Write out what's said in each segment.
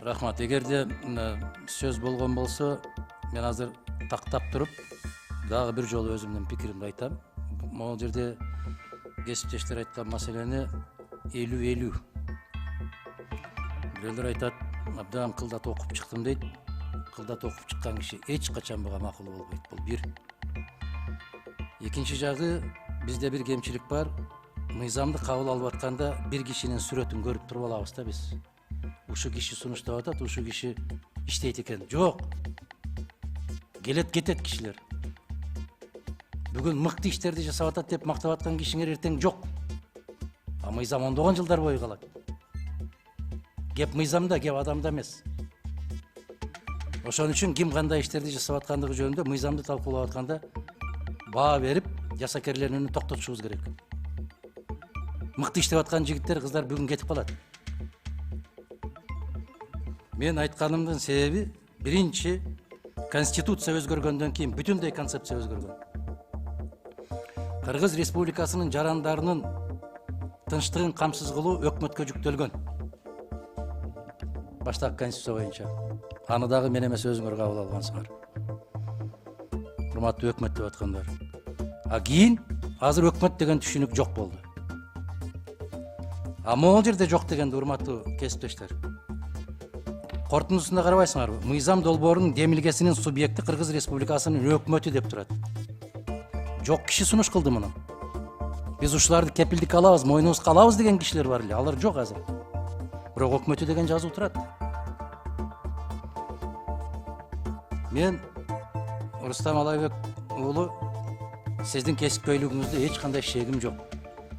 Рахмат. Эгерде сөз болгон болсо, мен азыр тактап туруп, дагы бир жолу өзүмдүн пикиримди айтам. Могул жерде кесиптештер айткан маселени 50-50. Бирөөлөр айтат, абдан кылдат окуп чыктым дейт. Кылдат окуп чыккан киши эч качан буга макул болбойт. Бул бир. Экинчи жагы, бизде бир кемчилик бар. Мыйзамды кабыл алып атканда бир кишинин сүрөтүн көрүп туруп алабыз да биз. Ушул киши сунуштап атат, ушул киши иштейт экен. Жок. Келет кетет кишилер. Бүгүн мыкты иштерди жасап атат деп мактап аткан кишиңер эртең жок. А мыйзам ондогон жылдар бою калат. Кеп мыйзамда, кеп адамда эмес. Ошон үчүн ким кандай иштерди жасап аткандыгы жөнүндө мыйзамды талкуулап атканда баа берип, жасакерлердин önүн токтотушубуз керек. Мыкты иштеп аткан жигиттер, кыздар бүгүн кетип калат. Мен айтканымдын себеби биринчи конституция өзгөргөндөн кийин бүтүндөй концепция өзгөргөн. Кыргыз Республикасынын жарандарынын тынчтыгын камсыз кылуу өкмөткө жүктөлгөн. Баштагы конституция боюнча. Аны дагы мен эмес өзүңөр кабыл алгансыңар. Урматтуу өкмөт деп аткандар. А кийин азыр өкмөт деген түшүнүк жок болду. А могул жерде жок дегенди, урматтуу кесиптештер. Корутундусунда карабайсыңарбы? Мыйзам долбоорунун демилгесинин субъекти Кыргыз Республикасынын өкмөтү деп турат. Жок киши сунуш кылды муну. Биз ушуларды кепилдик алабыз, мойнубузга алабыз деген кишилер бар эле. Алар жок азыр. Бирок өкмөтү деген жазуу турат. Мен Рустам Алайбек уулу, сиздин кесипкөйлүгүңүздө эч кандай шегим жок.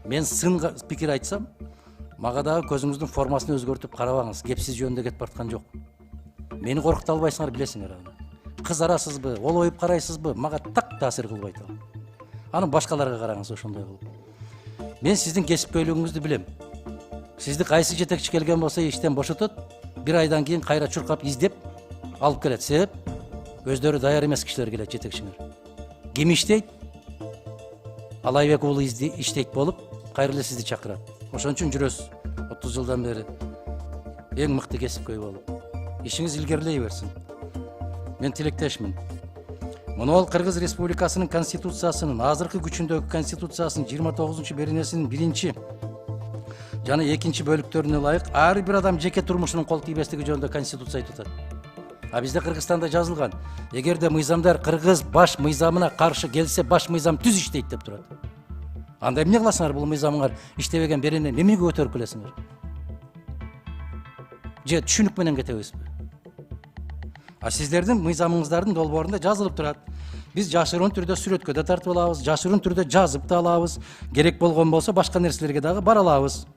Мен сын пикир айтсам, мага дагы көзүңүздүн формасын өзгөртүп карабаңыз. Кепсиз жөнүндө кетип бараткан жок. Мени коркута албайсыңар, билесиңер аны. Кызарасызбы, олоюп карайсызбы, мага так таасир кылбайт ал. Аны башкаларга караңыз ошондой кылып. Мен сиздин кесипкөйлүгүңүздү билем. Сизди кайсы жетекчи келген болсо иштен бошотот, бир айдан кийин кайра чуркап издеп алып келет. Себеп өздөрү даяр эмес кишилер келет жетекчиңер. Ким иштейт? Алайбек уулу иштейт болуп, кайра эле сизди чакырат. Ошон үчүн жүрөсүз 30 жылдан бери эң мыкты кесипкөй болуп. Ишиңиз илгерилей берсин. Мен тилектешмин. Муну Кыргыз Республикасынын конституциясынын, азыркы күчүндөгү конституциясынын 29-беренесинин 1 жана 2 бөлүктөрүнө ылайык ар бир адам жеке турмушунун кол тийбестиги жөнүндө конституция айтып атат. А бизде Кыргызстанда жазылган, эгерде мыйзамдар кыргыз баш мыйзамына каршы келсе, баш мыйзам түз иштейт деп турат. Анда эмне кыласыңар, бул мыйзамыңар иштебеген берене эмнеге көтөрүп келесиңер? Же түшүнүк менен кетебизби? А сиздердин мыйзамыңыздардын долбоорунда жазылып турат. Биз жашыруун түрдө сүрөткө да тартып алабыз, жашыруун түрдө жазып да алабыз, керек болгон болсо башка нерселерге дагы бара алабыз.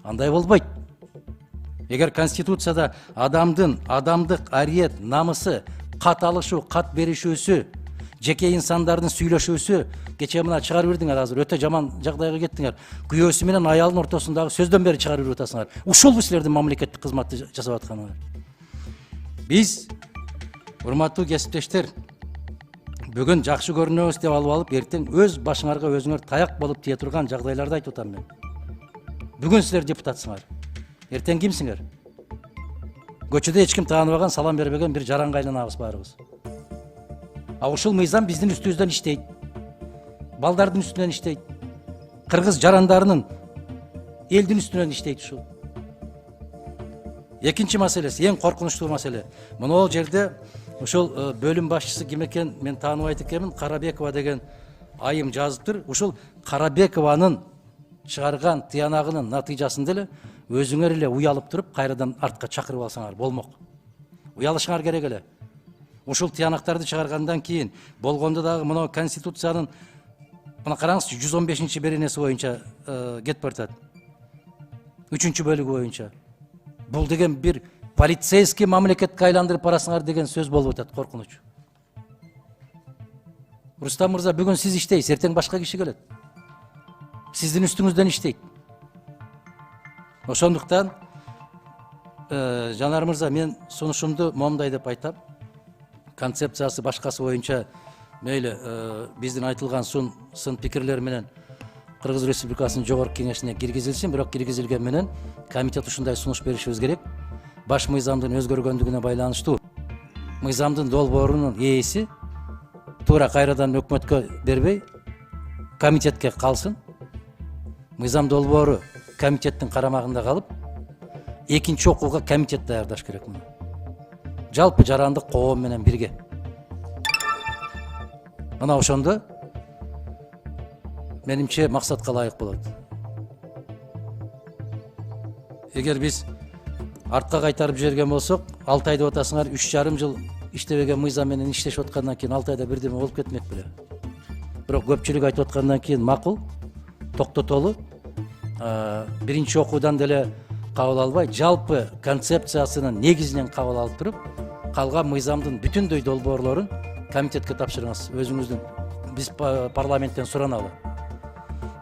Андай болбойт. Эгер конституцияда адамдык ариет, намысы, кат алышуу, кат беришүүсү, жеке инсандардын сүйлөшүүсү, кечээ мына чыгарып бердиңер, азыр өтө жаман жагдайга кеттиңер. Күйөөсү менен аялдын ортосундагы сөздөн бери чыгарып берип атасыңар. Ушул силердин мамлекеттик кызматты жасап атканыңар. Биз, урматтуу кесиптештер, бүгүн жакшы көрүнөбүз деп алып, эртең өз башыңарга өзүңөр таяк болуп тие турган жагдайларды айтып атам мен. Бүгүн силер депутатсыңар. Эртең кимсиңер? Көчөдө эч ким тааныбаган, салам бербеген бир жаранга айланабыз баарыбыз. А ушул мыйзам биздин үстүбүздөн иштейт. Балдардын үстүнөн иштейт. Кыргыз жарандарынын элдин үстүнөн иштейт ушул. Экинчи маселеси, эң коркунучтуу маселе. Мына жерде ушул бөлүм башчысы ким экен, мен тааныбайт экенмин, Карабекова деген айым жазыптыр. Ушул Карабекованын чыгарган тыянагынын натыйжасында эле өзүңөр эле уялып туруп, кайрадан артка чакырып алсаңар болмок. Уялышыңар керек эле. Ушул тыянактарды чыгаргандан кийин болгондо дагы мына конституциянын мына караңызчы 115-беренеси боюнча кетип бартат. 3-бөлүгү боюнча. Бул деген бир полицейский мамлекетке айландырып барасыңар деген сөз болуп атат, коркунуч. Рустам мырза, бүгүн сиз иштейсиз, эртең башка киши келет. Сиздин үстүңүздөн иштейт. Ошондуктан Жанар мырза, мен сунушумду момундай деп айтам. Концепциясы башкасы боюнча мейли биздин айтылган сын пикирлер менен Кыргыз Республикасынын жогорку кеңешине киргизилсин, бирок киргизилген менен комитет ушундай сунуш беришибиз керек. баш мыйзамдын өзгөргөндүгүнө байланыштуу мыйзамдын долбоорунун ээси туура кайрадан өкмөткө бербей комитетке калсын. Мыйзам долбоору комитеттин карамагында калып, экинчи окууга комитет даярдаш керек муну. Жалпы жарандык коом менен бирге. Мына ошондо менимче максатка ылайык болот. Эгер биз артка кайтарып жиберген болсок, 6 ай деп атасыңар, 3,5 жыл иштебеген мыйзам менен иштешип аткандан кийин 6 айда бирдеме болуп кетмек беле. Бирок көпчүлүк айтып аткандан кийин макул, токтотолу. Биринчи окуудан деле кабыл албай, жалпы концепциясынын негизинен кабыл алып туруп, калган мыйзамдын бүтүндөй долбоорлорун комитетке тапшырыңыз. Өзүңүздүн биз парламенттен сураналы.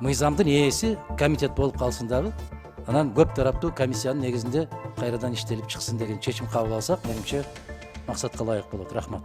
Мыйзамдын ээси комитет болуп калсын дагы, анан көп тараптуу комиссиянын негизинде кайрадан иштелип чыксын деген чечим кабыл алсак, менимче максатка ылайык болот. Рахмат.